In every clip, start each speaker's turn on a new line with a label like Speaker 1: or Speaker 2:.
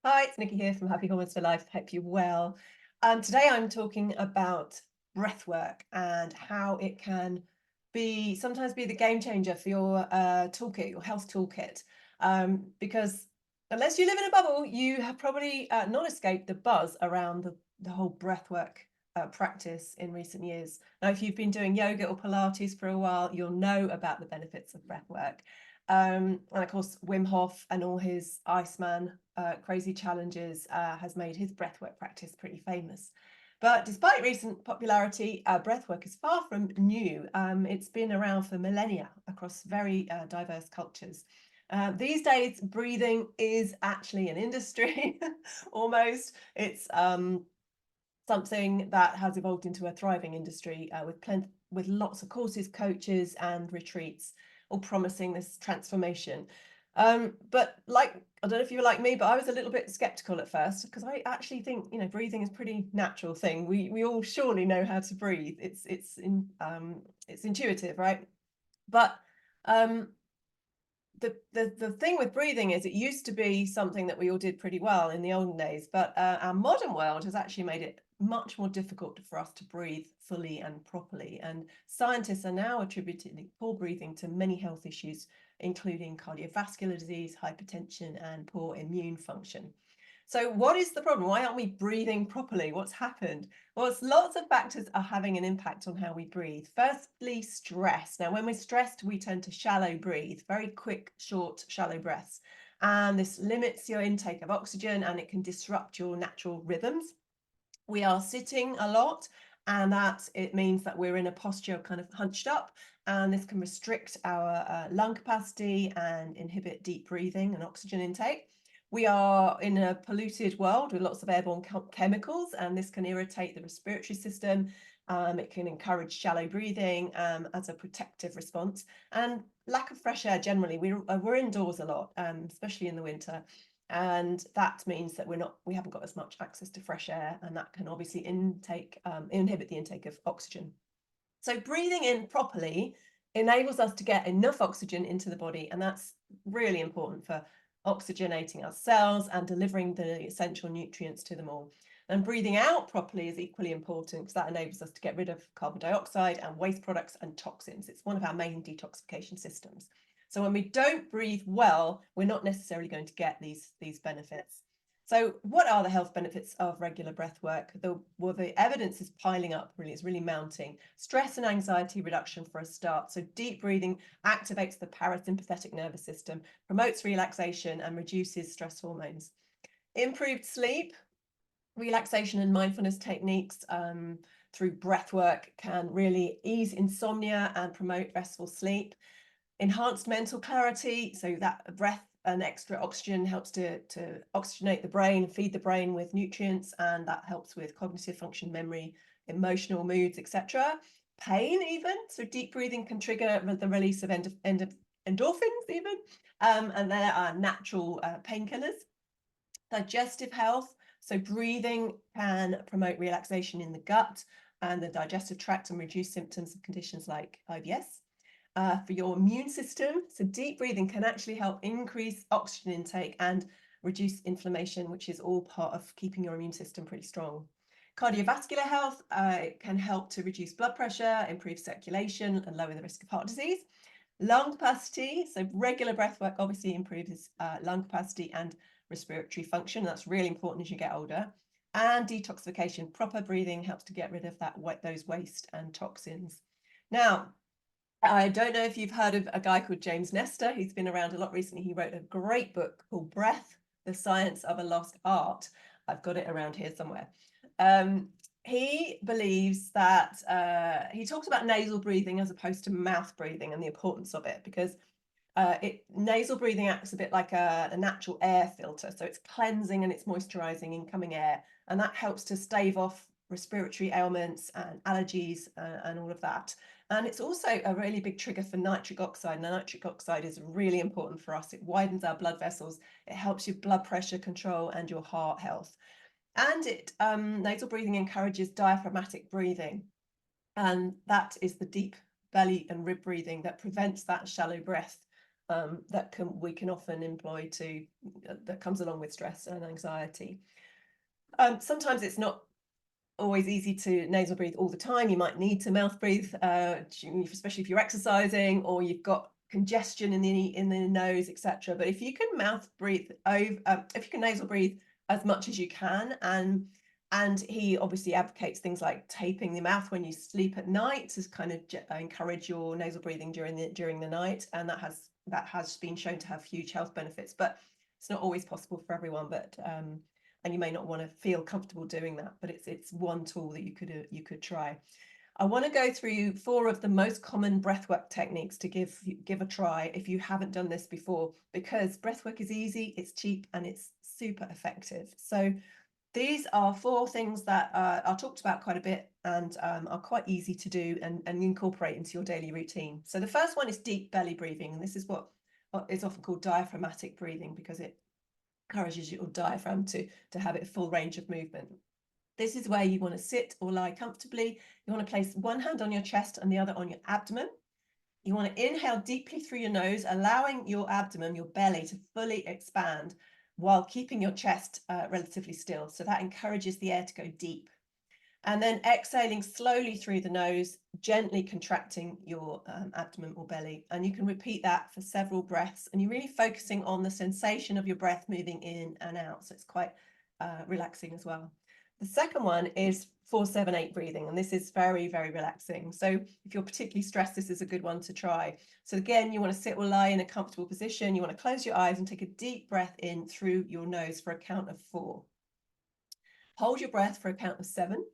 Speaker 1: Hi, it's Nikki here from Happy Hormones for Life. Hope you're well. Today I'm talking about breath work and how it can sometimes be the game changer for your toolkit, your health toolkit. Because unless you live in a bubble, you have probably not escaped the buzz around the whole breath work practice in recent years. Now, if you've been doing yoga or Pilates for a while, you'll know about the benefits of breath work. And of course, Wim Hof and all his Ice Man crazy challenges has made his breathwork practice pretty famous. But despite recent popularity, breathwork is far from new. It's been around for millennia across very diverse cultures. These days, breathing is actually an industry, almost. It's something that has evolved into a thriving industry with lots of courses, coaches, and retreats, all promising this transformation. But like, I don't know if you were like me, but I was a little bit skeptical at first because I actually think, breathing is a pretty natural thing. We all surely know how to breathe. It's intuitive, right? But um, the thing with breathing is it used to be something that we all did pretty well in the olden days, but our modern world has actually made it much more difficult for us to breathe fully and properly. And scientists are now attributing poor breathing to many health issues, including cardiovascular disease, hypertension, and poor immune function. So what is the problem? Why aren't we breathing properly? What's happened? Well, it's lots of factors are having an impact on how we breathe. Firstly, stress. Now, when we're stressed, we tend to shallow breathe, very quick, short, shallow breaths. And this limits your intake of oxygen and it can disrupt your natural rhythms. We are sitting a lot, and it means that we're in a posture kind of hunched up, and this can restrict our lung capacity and inhibit deep breathing and oxygen intake. We are in a polluted world with lots of airborne chemicals, and this can irritate the respiratory system. It can encourage shallow breathing as a protective response, and lack of fresh air generally. We're indoors a lot, especially in the winter, and that means that we haven't got as much access to fresh air, and that can obviously inhibit the intake of oxygen. So breathing in properly enables us to get enough oxygen into the body, and that's really important for oxygenating our cells and delivering the essential nutrients to them all. And breathing out properly is equally important because that enables us to get rid of carbon dioxide and waste products and toxins. It's one of our main detoxification systems. So when we don't breathe well, we're not necessarily going to get these benefits. So what are the health benefits of regular breath work? The evidence is piling up, really. It's really mounting. Stress and anxiety reduction for a start. So deep breathing activates the parasympathetic nervous system, promotes relaxation, and reduces stress hormones. Improved sleep, relaxation and mindfulness techniques through breath work can really ease insomnia and promote restful sleep. Enhanced mental clarity, so that breath and extra oxygen helps to oxygenate the brain, feed the brain with nutrients, and that helps with cognitive function, memory, emotional moods, etc. Pain even, so deep breathing can trigger the release of endorphins even, and there are natural painkillers. Digestive health, so breathing can promote relaxation in the gut and the digestive tract and reduce symptoms of conditions like IBS. For your immune system, so deep breathing can actually help increase oxygen intake and reduce inflammation, which is all part of keeping your immune system pretty strong. Cardiovascular health, it can help to reduce blood pressure, improve circulation, and lower the risk of heart disease. Lung capacity, so regular breath work obviously improves lung capacity and respiratory function. That's really important as you get older. And detoxification, proper breathing helps to get rid of those waste and toxins. Now, I don't know if you've heard of a guy called James Nestor. He's been around a lot recently. He wrote a great book called Breath, The Science of a Lost Art. I've got it around here somewhere. He believes that he talks about nasal breathing as opposed to mouth breathing and the importance of it, because nasal breathing acts a bit like a natural air filter. So it's cleansing and it's moisturizing incoming air, and that helps to stave off respiratory ailments and allergies and all of that. And it's also a really big trigger for nitric oxide. And nitric oxide is really important for us. It widens our blood vessels. It helps your blood pressure control and your heart health. And nasal breathing encourages diaphragmatic breathing. And that is the deep belly and rib breathing that prevents that shallow breath that we can often employ that comes along with stress and anxiety. Sometimes it's not always easy to nasal breathe all the time. You might need to mouth breathe, especially if you're exercising or you've got congestion in the nose, etc. But if you can mouth breathe if you can nasal breathe as much as you can, and he obviously advocates things like taping the mouth when you sleep at night to kind of encourage your nasal breathing during the night, and that has been shown to have huge health benefits. But it's not always possible for everyone. But and you may not want to feel comfortable doing that, but it's one tool that you could try. I want to go through 4 of the most common breathwork techniques to give a try if you haven't done this before, because breathwork is easy, it's cheap, and it's super effective. So these are 4 things that are talked about quite a bit and are quite easy to do and incorporate into your daily routine. So the first one is deep belly breathing, and this is what is often called diaphragmatic breathing, because it encourages your diaphragm to have its full range of movement. This is where you want to sit or lie comfortably. You want to place one hand on your chest and the other on your abdomen. You want to inhale deeply through your nose, allowing your abdomen, your belly, to fully expand while keeping your chest relatively still. So that encourages the air to go deep. And then exhaling slowly through the nose, gently contracting your abdomen or belly. And you can repeat that for several breaths. And you're really focusing on the sensation of your breath moving in and out. So it's quite relaxing as well. The second one is 4-7-8 breathing. And this is very, very relaxing. So if you're particularly stressed, this is a good one to try. So again, you want to sit or lie in a comfortable position. You want to close your eyes and take a deep breath in through your nose for a count of 4. Hold your breath for a count of 7.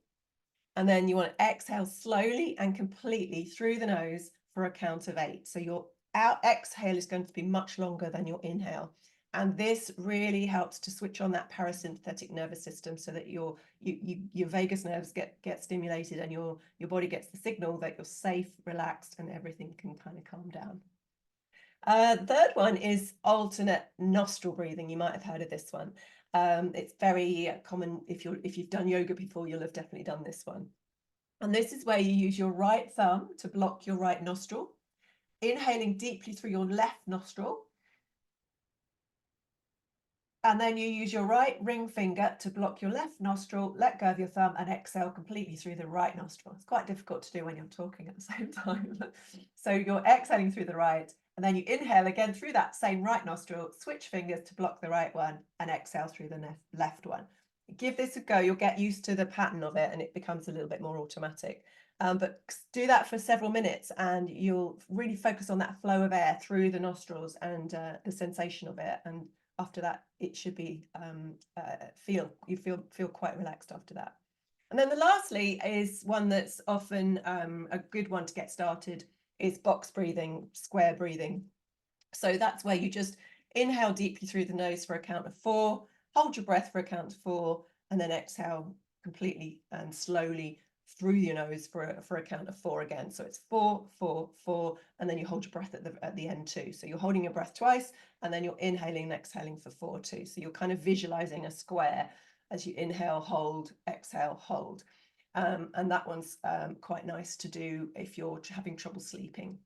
Speaker 1: And then you want to exhale slowly and completely through the nose for a count of 8. So your exhale is going to be much longer than your inhale. And this really helps to switch on that parasympathetic nervous system so that your vagus nerves get stimulated and your body gets the signal that you're safe, relaxed, and everything can kind of calm down. Third one is alternate nostril breathing. You might have heard of this one. It's very common. If you've done yoga before, you'll have definitely done this one. And this is where you use your right thumb to block your right nostril, inhaling deeply through your left nostril. And then you use your right ring finger to block your left nostril, let go of your thumb, and exhale completely through the right nostril. It's quite difficult to do when you're talking at the same time. So you're exhaling through the right, and then you inhale again through that same right nostril, switch fingers to block the right one, and exhale through the left one. Give this a go. You'll get used to the pattern of it, and it becomes a little bit more automatic. But do that for several minutes, and you'll really focus on that flow of air through the nostrils and the sensation of it. And after that, it should be feel quite relaxed after that. And then lastly is one that's often a good one to get started is box breathing, square breathing. So that's where you just inhale deeply through the nose for a count of 4, hold your breath for a count of 4, and then exhale completely and slowly through your nose for a count of 4 again. So it's 4, 4, 4, and then you hold your breath at the end too. So you're holding your breath twice, and then you're inhaling and exhaling for 4 too. So you're kind of visualizing a square as you inhale, hold, exhale, hold. And that one's quite nice to do if you're having trouble sleeping.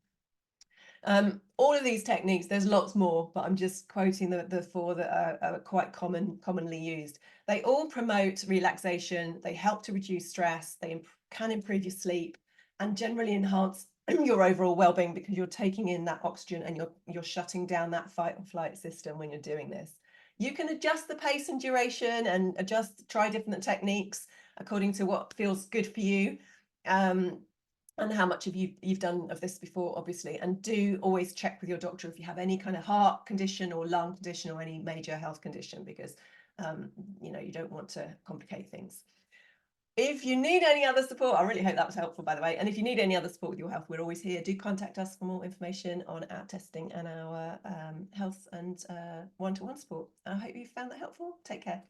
Speaker 1: All of these techniques, there's lots more, but I'm just quoting the 4 that are quite commonly used. They all promote relaxation, they help to reduce stress, they can improve your sleep, and generally enhance your overall well-being, because you're taking in that oxygen and you're shutting down that fight or flight system when you're doing this. You can adjust the pace and duration and try different techniques according to what feels good for you. And how much you've done of this before, obviously, and do always check with your doctor if you have any kind of heart condition or lung condition or any major health condition, because you don't want to complicate things. If you need any other support, I really hope that was helpful, by the way. And if you need any other support with your health, we're always here. Do contact us for more information on our testing and our health and one-to-one support. I hope you found that helpful. Take care.